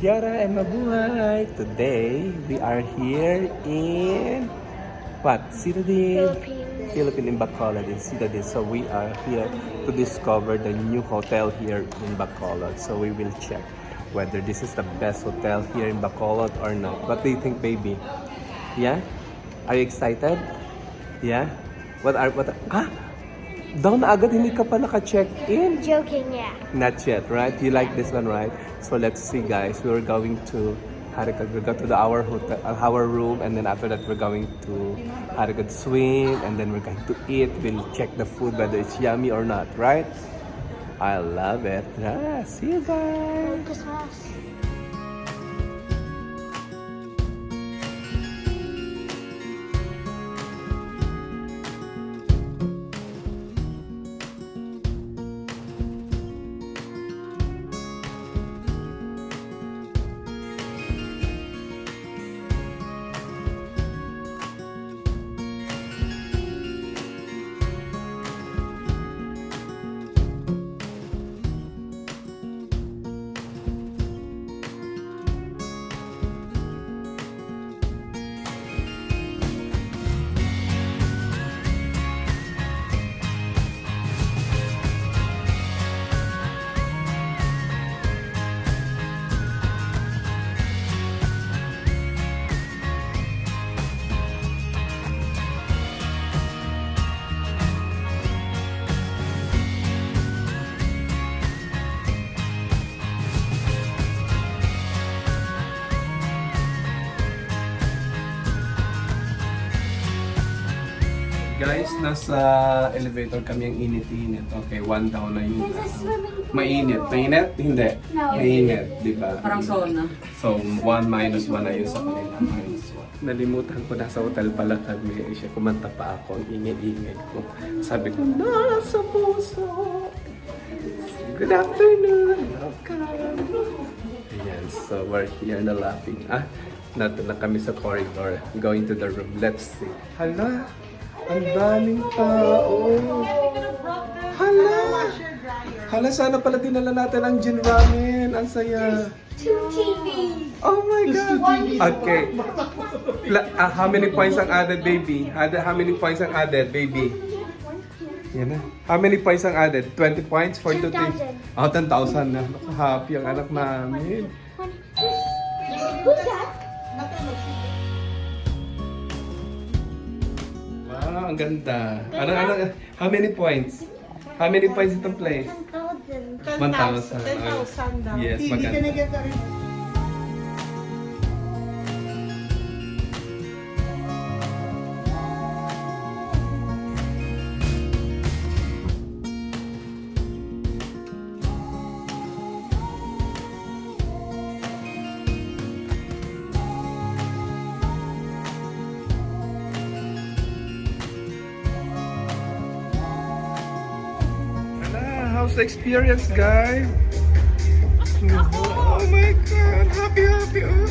Kiara and Mabuhay! Today, we are here in what? Citadel? Philippines in Bacolod, in Citadel. So we are here to discover the new hotel here in Bacolod. So we will check whether this is the best hotel here in Bacolod or not. What do you think, baby? Yeah? Are you excited? Yeah? Down na agad, hindi ka pa naka-check-in. Joking, yeah. Not yet, right? You like this one, right? So let's see, guys. We're going to Harikad. We'll go to our hotel, our room, and then after that, we're going to Harikad swim, and then we're going to eat. We'll check the food whether it's yummy or not, right? I love it. Yeah, see you guys. Christmas. Guys, nasa elevator kami ang init-init. Okay, one down na yun. Mainit. Mainit? Hindi. Mainit, di ba? Parang sauna. So, 1 minus 1 na yun sa kanila. Minus 1. Nalimutan ko, nasa hotel pala kami. Siya, kumanta pa ako. Ang ingay-ingay ko. Sabi ko, nasa puso. Good afternoon. Welcome. Ayan, so we're here na laughing. Nato na kami sa corridor. Going to the room. Let's see. Hala, ang daming tao. Hala, sana pala dinala natin ang gin ramen. Ang saya. 2 TVs. Oh my God. Okay. How many points ang added, baby? How many points ang added, baby? Yan na. How many points ang added? 20 points for 2 teams? 10,000. Oh, 10,000 na. Happy ang anak namin. Who's that? Wow, ang ganda. How many points? How many points itong place? 10,000. 1,000. 10,000 daw. Yes, Hindi ka maganda. nag-get How's the experience, guys? Oh my God! Happy, happy! Oh.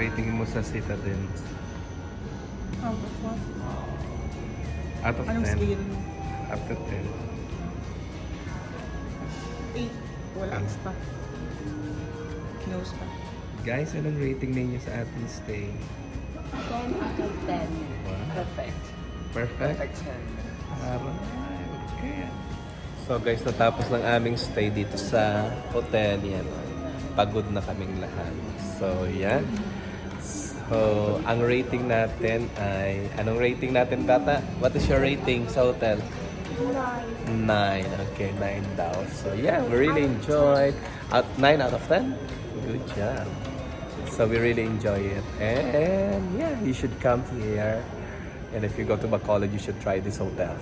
rating mo sa Citadel? Out of what? Out of Anong 10? scale? Up to 10. 8. Wala Ano? pa. Nose pa. Guys, anong rating ninyo sa ating stay? 10 out of 10. Wow. Perfect. Perfect? Perfect 10. Alright, okay. So guys, natapos ng aming stay dito sa hotel. Yan. Pagod na kaming lahat. So, yan. So, ang rating natin ay... Anong rating natin, Tata? What is your rating sa hotel? 9. Okay, 9 daw. So, yeah, we really enjoyed. 9 out of 10? Good job. So, we really enjoy it. And, yeah, you should come here. And if you go to Bacolod, you should try this hotel.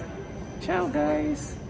Ciao, guys!